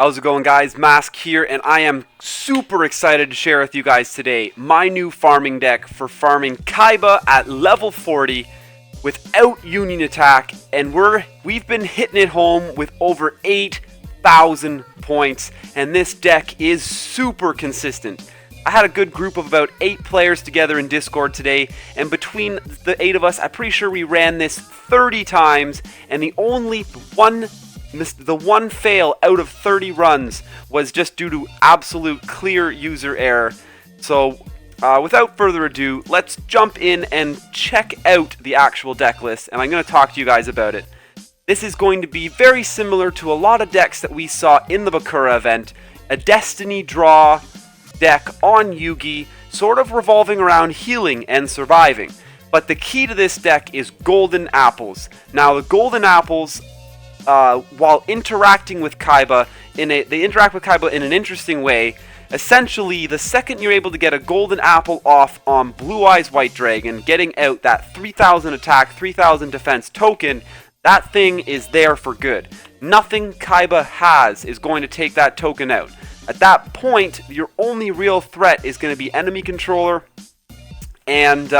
How's it going, guys? Mask here, and I am super excited to share with you guys today my new farming deck for farming Kaiba at level 40 without Union Attack, and we've been hitting it home with over 8,000 points, and this deck is super consistent. I had a good group of about 8 players together in Discord today, and between the 8 of us, I'm pretty sure we ran this 30 times, and the one fail out of 30 runs was just due to absolute clear user error. So without further ado, let's jump in and check out the actual deck list, and I'm going to talk to you guys about it. This is going to be very similar to a lot of decks that we saw in the Bakura event, a Destiny draw deck on Yugi, sort of revolving around healing and surviving. But the key to this deck is golden apples. Now the golden apples, while interacting with Kaiba, they interact with Kaiba in an interesting way. Essentially, the second you're able to get a golden apple off on Blue Eyes White Dragon, getting out that 3,000 attack, 3,000 defense token, that thing is there for good. Nothing Kaiba has is going to take that token out. At that point, your only real threat is going to be enemy controller. And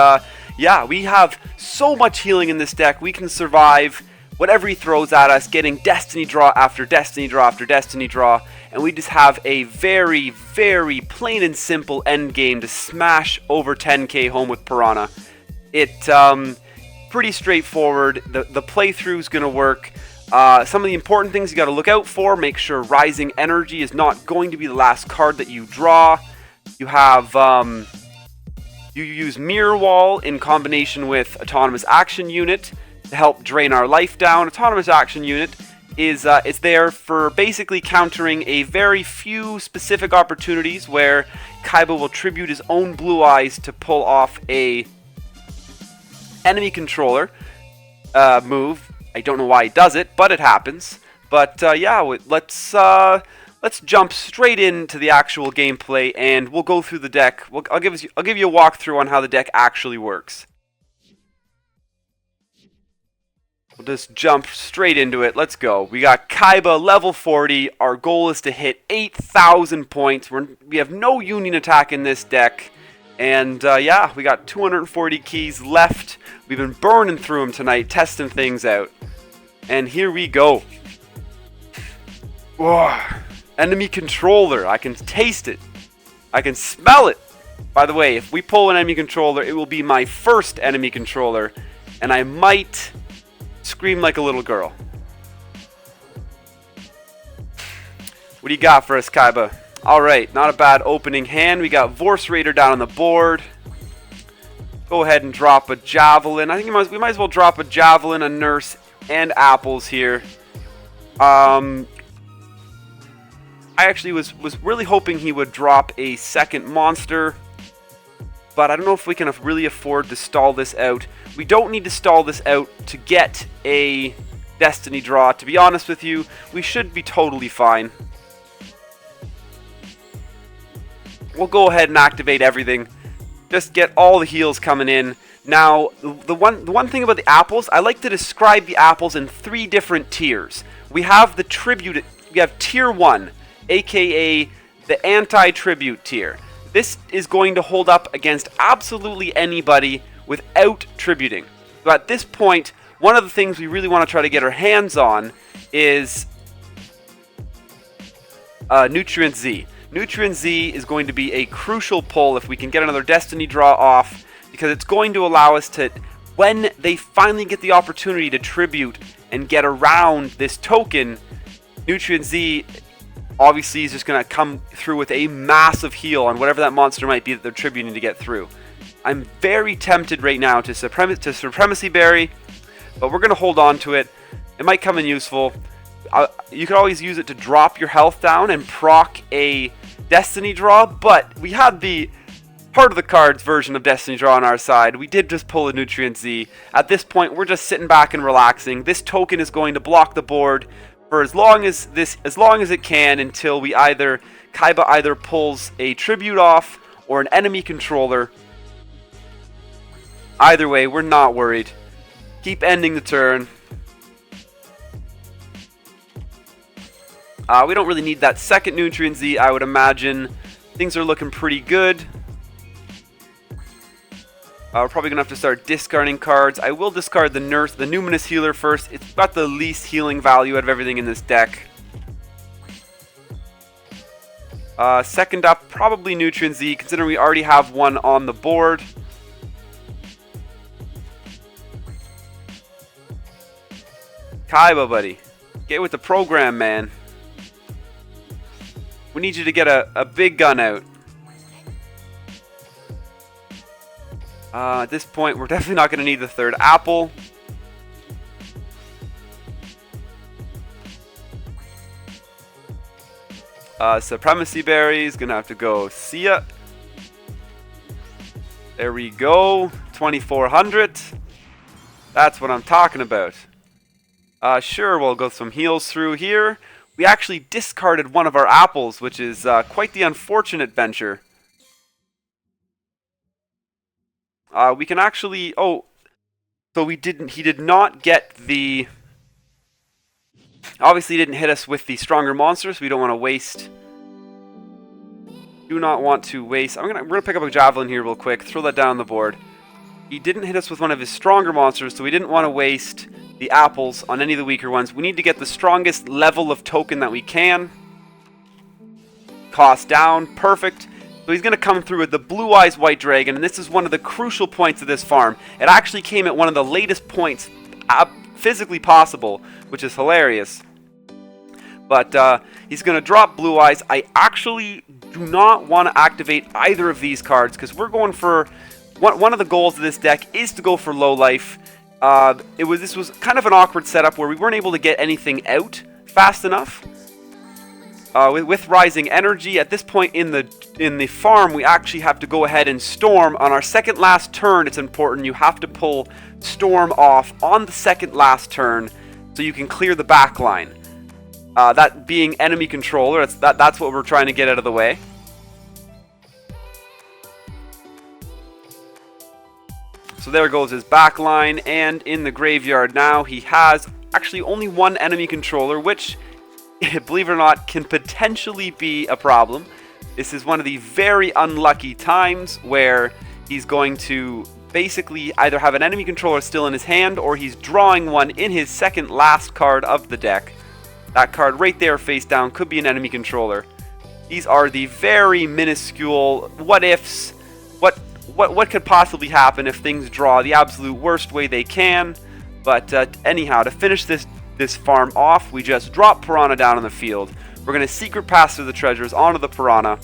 yeah, we have so much healing in this deck. We can survive whatever he throws at us, getting Destiny draw after Destiny draw after Destiny draw. And we just have a very, very plain and simple end game to smash over 10k home with Piranha. Pretty straightforward. The playthrough's going to work. Some of the important things you got to look out for: make sure Rising Energy is not going to be the last card that you draw. You have you use Mirror Wall in combination with Autonomous Action Unit to help drain our life down. Autonomous Action Unit is there for basically countering a very few specific opportunities where Kaiba will tribute his own Blue Eyes to pull off a enemy controller move. I don't know why he does it, but it happens. But yeah, let's jump straight into the actual gameplay, and we'll go through the deck. I'll give you a walkthrough on how the deck actually works. We'll just jump straight into it. Let's go. We got Kaiba level 40. Our goal is to hit 8,000 points. We have no Union Attack in this deck. And yeah, we got 240 keys left. We've been burning through them tonight, testing things out. And here we go. Whoa. Enemy controller. I can taste it. I can smell it. By the way, if we pull an enemy controller, it will be my first enemy controller. And I might scream like a little girl. What do you got for us, Kaiba? Alright, not a bad opening hand. We got Vorse Raider down on the board. Go ahead and drop a Javelin. I think we might as well drop a Javelin, a Nurse, and apples here. I actually was really hoping he would drop a second monster, but I don't know if we can really afford to stall this out. We don't need to stall this out to get a Destiny draw. To be honest with you, we should be totally fine. We'll go ahead and activate everything. Just get all the heals coming in. Now, the one thing about the apples, I like to describe the apples in 3 different tiers. We have the tribute. We have tier 1, aka the anti-tribute tier. This is going to hold up against absolutely anybody without tributing. So at this point, one of the things we really want to try to get our hands on is Nutrient Z. Nutrient Z is going to be a crucial pull if we can get another Destiny draw off, because it's going to allow us to, when they finally get the opportunity to tribute and get around this token, Nutrient Z obviously is just going to come through with a massive heal on whatever that monster might be that they're tributing to get through. I'm very tempted right now to Supremacy Berry, but we're going to hold on to it. It might come in useful. You can always use it to drop your health down and proc a Destiny draw, but we had the heart of the cards version of Destiny draw on our side. We did just pull a Nutrient Z. At this point, we're just sitting back and relaxing. This token is going to block the board for as long as it can, until Kaiba either pulls a tribute off or an enemy controller. Either way, we're not worried. Keep ending the turn. We don't really need that second Nutrient Z, I would imagine. Things are looking pretty good. We're probably going to have to start discarding cards. I will discard the Numinous Healer first. It's got the least healing value out of everything in this deck. Second up, probably Nutrient Z, considering we already have one on the board. Kaiba, buddy. Get with the program, man. We need you to get a big gun out. At this point, we're definitely not going to need the third apple. Supremacy Berry is going to have to go. See ya. There we go. 2400. That's what I'm talking about. Sure, we'll go some heals through here. We actually discarded one of our apples, which is quite the unfortunate venture. We can actually... Oh, so he did not get the... Obviously, he didn't hit us with the stronger monsters, so we don't want to waste... Do not want to waste... We're gonna pick up a Javelin here real quick, throw that down on the board. He didn't hit us with one of his stronger monsters, so we didn't want to waste the apples on any of the weaker ones. We need to get the strongest level of token that we can. Cost down, perfect. So he's going to come through with the Blue Eyes White Dragon, and this is one of the crucial points of this farm. It actually came at one of the latest points physically possible, which is hilarious. But he's going to drop Blue Eyes. I actually do not want to activate either of these cards, because we're going for... One of the goals of this deck is to go for low life. This was kind of an awkward setup where we weren't able to get anything out fast enough. With Rising Energy, at this point in the farm, we actually have to go ahead and Storm. On our second last turn, it's important. You have to pull Storm off on the second last turn so you can clear the back line. That being enemy controller, that's what we're trying to get out of the way. So there goes his back line, and in the graveyard now, he has actually only one enemy controller, which... believe it or not, can potentially be a problem. This is one of the very unlucky times where he's going to basically either have an enemy controller still in his hand, or he's drawing one in his second last card of the deck. That card right there face down could be an enemy controller. These are the very minuscule what-ifs. What could possibly happen if things draw the absolute worst way they can. But anyhow, to finish this farm off, we just drop Piranha down on the field. We're going to Secret Pass through the treasures onto the Piranha.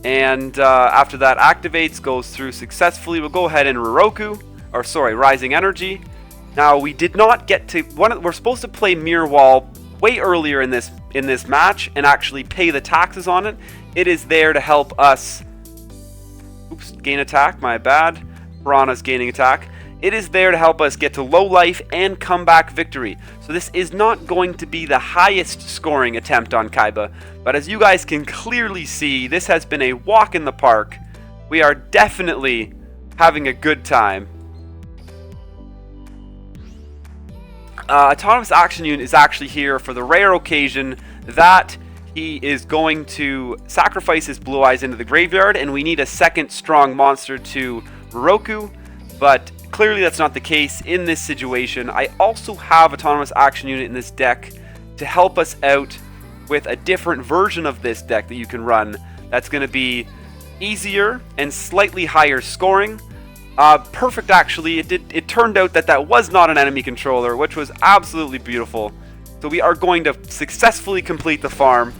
And after that activates, goes through successfully, we'll go ahead and Rising Energy. Now, we did not get to... We're supposed to play Mirror Wall way earlier in this match and actually pay the taxes on it. It is there to help us... Oops, gain attack, my bad. Piranha's gaining attack. It is there to help us get to low life and comeback victory. So this is not going to be the highest scoring attempt on Kaiba, but as you guys can clearly see, this has been a walk in the park. We are definitely having a good time. Autonomous Action Unit is actually here for the rare occasion that he is going to sacrifice his Blue Eyes into the graveyard, and we need a second strong monster to Riryoku, but clearly that's not the case in this situation. I also have Autonomous Action Unit in this deck to help us out with a different version of this deck that you can run that's going to be easier and slightly higher scoring. Perfect, actually. It turned out that was not an enemy controller, which was absolutely beautiful. So we are going to successfully complete the farm.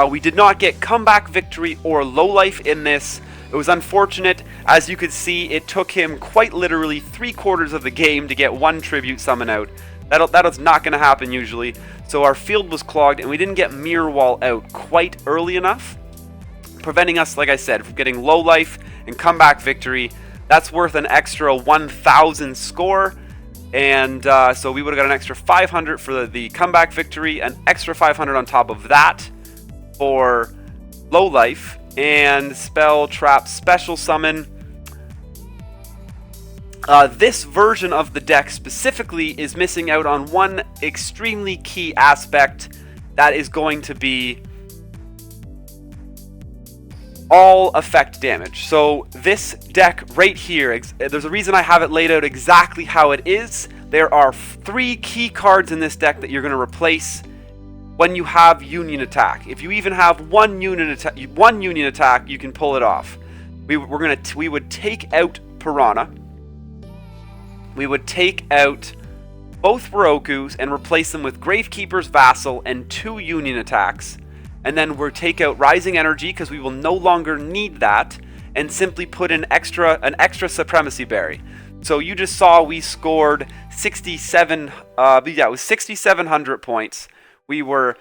We did not get comeback victory or low life in this. It was unfortunate. As you could see, it took him quite literally 3/4 of the game to get one tribute summon out. That is not going to happen usually. So our field was clogged, and we didn't get Mirror Wall out quite early enough, preventing us, like I said, from getting low life and comeback victory. That's worth an extra 1,000 score. And so we would have got an extra 500 for the comeback victory, an extra 500 on top of that for low life, and spell, trap, special summon. This version of the deck specifically is missing out on one extremely key aspect that is going to be all effect damage. So this deck right here, there's a reason I have it laid out exactly how it is. There are 3 key cards in this deck that you're going to replace when you have Union Attack. If you even have one Union Attack, you can pull it off. We would take out Piranha. We would take out both Riryokus and replace them with Gravekeeper's Vassal and 2 Union Attacks. And then we'll take out Rising Energy because we will no longer need that, and simply put in an extra Supremacy Berry. So you just saw we scored 67. It was 6,700 points. We were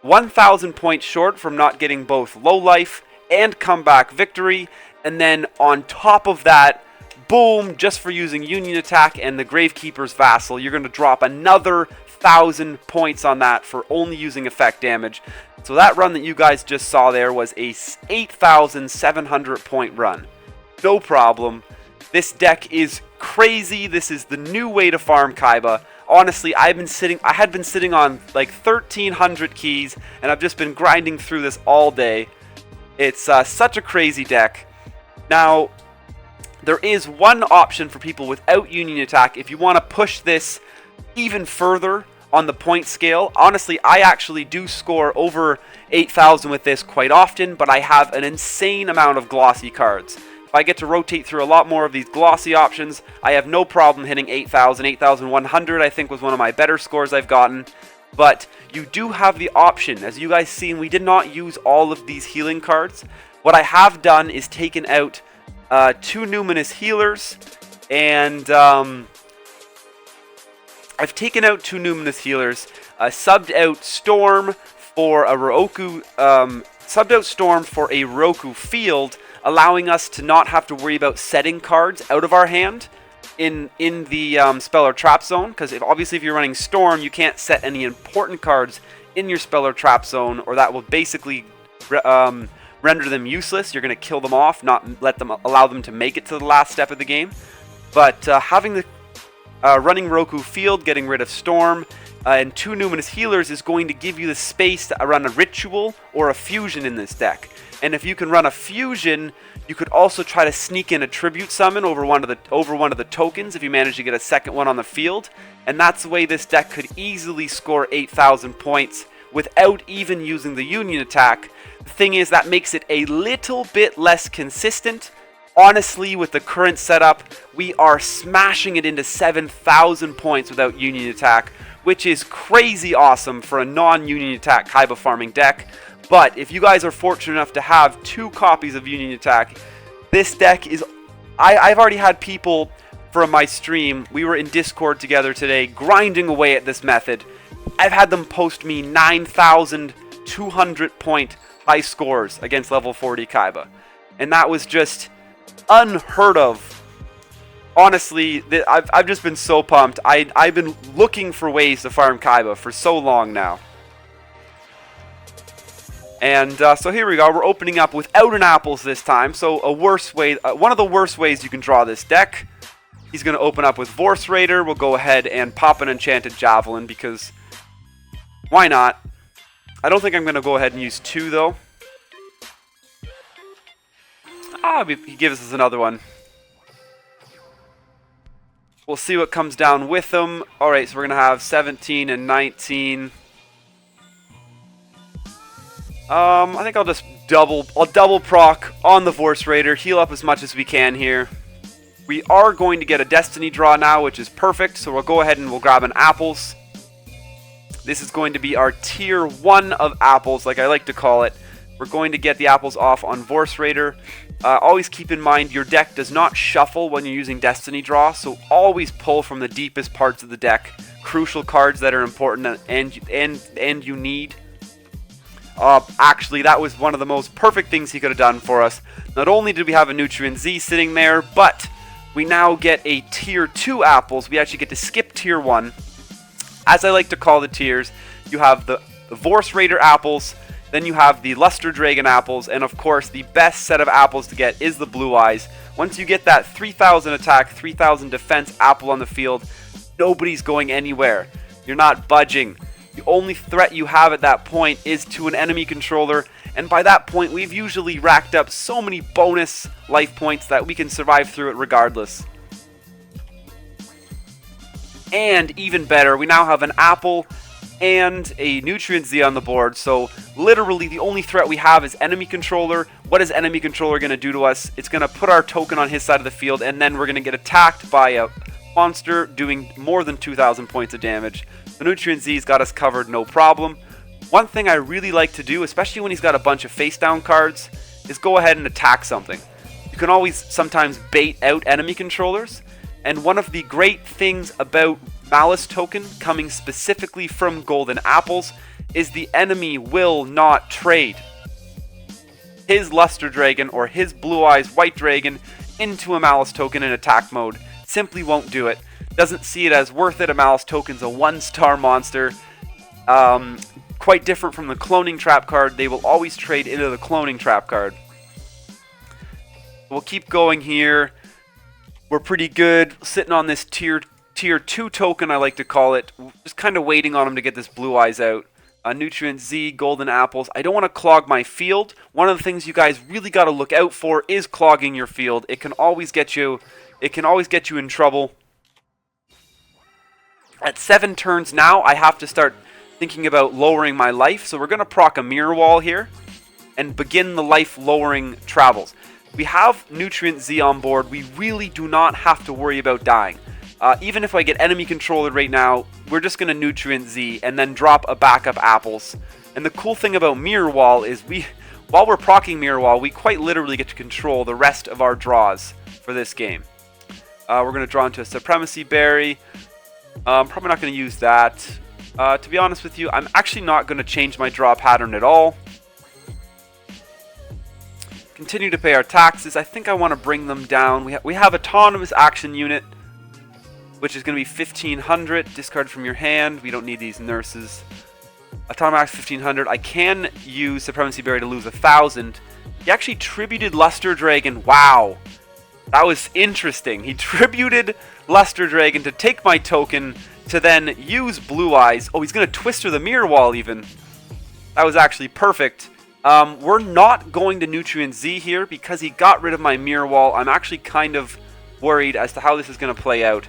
1,000 points short from not getting both low life and comeback victory. And then on top of that, boom! Just for using Union Attack and the Gravekeeper's Vassal, you're going to drop another 1,000 points on that for only using effect damage. So that run that you guys just saw there was a 8,700 point run. No problem. This deck is crazy. This is the new way to farm Kaiba. Honestly, I had been sitting on like 1,300 keys, and I've just been grinding through this all day. It's such a crazy deck. Now, there is one option for people without Union Attack if you want to push this even further on the point scale. Honestly, I actually do score over 8,000 with this quite often, but I have an insane amount of glossy cards. If I get to rotate through a lot more of these glossy options, I have no problem hitting 8,000. 8,100 I think was one of my better scores I've gotten. But you do have the option. As you guys seen, we did not use all of these healing cards. What I have done is taken out 2 Numinous Healers, and I've taken out 2 Numinous Healers, subbed out Storm for a Riryoku field, allowing us to not have to worry about setting cards out of our hand in the spell or trap zone. Because obviously if you're running Storm, you can't set any important cards in your spell or trap zone, or that will basically render them useless. You're going to kill them off, not allow them to make it to the last step of the game. But having the running Riryoku field, getting rid of Storm, and 2 Numinous Healers is going to give you the space to run a Ritual or a Fusion in this deck. And if you can run a Fusion, you could also try to sneak in a Tribute Summon over one of the tokens if you manage to get a second one on the field. And that's the way this deck could easily score 8,000 points without even using the Union Attack. The thing is, that makes it a little bit less consistent. Honestly, with the current setup, we are smashing it into 7,000 points without Union Attack, which is crazy awesome for a non-Union Attack Kaiba farming deck. But if you guys are fortunate enough to have 2 copies of Union Attack, this deck is... I've already had people from my stream, we were in Discord together today, grinding away at this method. I've had them post me 9,200 point high scores against level 40 Kaiba. And that was just unheard of. Honestly, I've just been so pumped. I've been looking for ways to farm Kaiba for so long now. And so here we go. We're opening up without an apples this time. So one of the worst ways you can draw this deck. He's going to open up with Vorse Raider. We'll go ahead and pop an Enchanted Javelin because why not? I don't think I'm going to go ahead and use 2 though. He gives us another one. We'll see what comes down with them. Alright, so we're going to have 17 and 19. I think I'll just double proc on the Vorse Raider, heal up as much as we can here. We are going to get a Destiny draw now, which is perfect, so we'll go ahead and we'll grab an apples. This is going to be our tier 1 of apples, like I like to call it. We're going to get the apples off on Vorse Raider. Always keep in mind your deck does not shuffle when you're using Destiny draw, so always pull from the deepest parts of the deck. Crucial cards that are important and you need. Actually, that was one of the most perfect things he could have done for us. Not only did we have a Nutrient Z sitting there, but we now get a tier 2 apples. We actually get to skip tier 1. As I like to call the tiers, you have the Vorse Raider apples, Then you have the Luster Dragon apples, and of course the best set of apples to get is the Blue Eyes. Once you get that 3000 attack, 3000 defense apple on the field, nobody's going anywhere. You're not budging. The only threat you have at that point is to an enemy controller, and by that point we've usually racked up so many bonus life points that we can survive through it regardless. And even better, we now have an apple and a Nutrient Z on the board, so literally the only threat we have is enemy controller. What is enemy controller going to do to us? It's going to put our token on his side of the field, and then we're going to get attacked by a monster doing more than 2,000 points of damage. The Nutrient Z's got us covered, no problem. One thing I really like to do, especially when he's got a bunch of face down cards, is go ahead and attack something. You can always sometimes bait out enemy controllers, and one of the great things about Malice token coming specifically from golden apples is the enemy will not trade his Luster Dragon or his Blue Eyes White Dragon into a Malice token in attack mode. Simply won't do it. Doesn't see it as worth it. A Malice token's a 1-star monster. Quite different from the cloning trap card. They will always trade into the cloning trap card. We'll keep going here. We're pretty good sitting on this tier 2 token, I like to call it. Just kind of waiting on him to get this Blue Eyes out. Nutrient Z, golden apples. I don't want to clog my field. One of the things you guys really got to look out for is clogging your field. It can always get you in trouble. At 7 turns now, I have to start thinking about lowering my life. So we're going to proc a mirror wall here and begin the life lowering travels. We have Nutrient Z on board. We really do not have to worry about dying. Even if I get enemy controller right now, we're just going to Nutrient Z and then drop a backup apples. And the cool thing about Mirror Wall is while we're proccing Mirror Wall, we quite literally get to control the rest of our draws for this game. We're going to draw into a Supremacy Berry. Probably not going to use that. To be honest with you, I'm actually not going to change my draw pattern at all. Continue to pay our taxes. I think I want to bring them down. We have Autonomous Action Unit, which is going to be 1500. Discard from your hand. We don't need these nurses. Autonomous 1500. I can use Supremacy Berry to lose 1000. He actually tributed Luster Dragon. Wow. That was interesting. He tributed Luster Dragon to take my token to then use Blue Eyes. Oh, he's going to Twister the Mirror Wall even. That was actually perfect. We're not going to Nutrient Z here because he got rid of my Mirror Wall. I'm actually kind of worried as to how this is going to play out.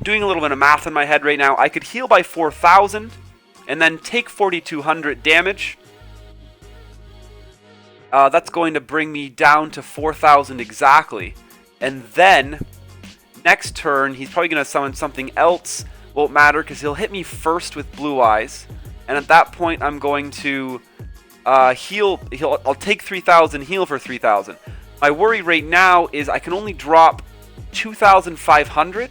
Doing a little bit of math in my head right now. I could heal by 4,000 and then take 4,200 damage. That's going to bring me down to 4,000 exactly. And then next turn, he's probably going to summon something else. Won't matter because he'll hit me first with Blue Eyes. And at that point, I'm going to heal. I'll take 3,000, heal for 3,000. My worry right now is I can only drop 2,500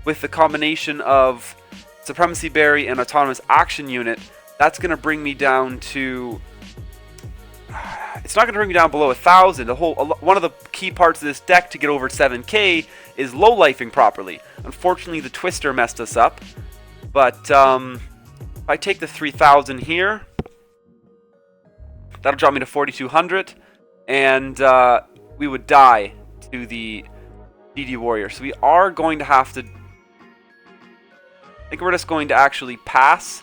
with the combination of Supremacy Berry and Autonomous Action Unit. That's going to bring me down to... It's not going to bring me down below 1,000. One of the key parts of this deck to get over 7k is low-lifing properly. Unfortunately, the Twister messed us up. But if I take the 3,000 here, that'll drop me to 4,200. And we would die to the DD Warrior. So we are going to have to... I think we're just going to actually pass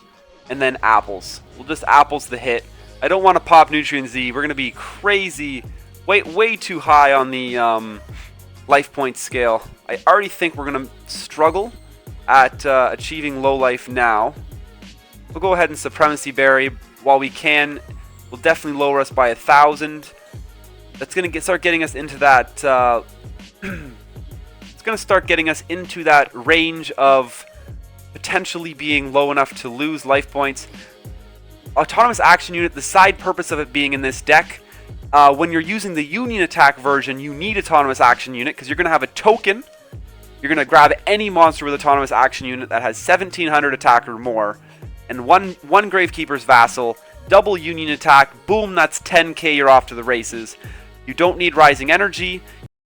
and then apples. We'll just apples the hit. I don't want to pop Nutrient Z. We're going to be crazy, way too high on the life point scale. I already think we're going to struggle at achieving low life now. We'll go ahead and Supremacy Berry while we can. Will definitely lower us by 1,000. That's going to start getting us into that. It's going to start getting us into that range of potentially being low enough to lose life points. Autonomous Action Unit, the side purpose of it being in this deck, when you're using the Union Attack version, you need Autonomous Action Unit because you're going to have a token. You're going to grab any monster with Autonomous Action Unit that has 1,700 attack or more, and one Gravekeeper's Vassal, double Union Attack, boom, that's 10k, you're off to the races. You don't need Rising Energy.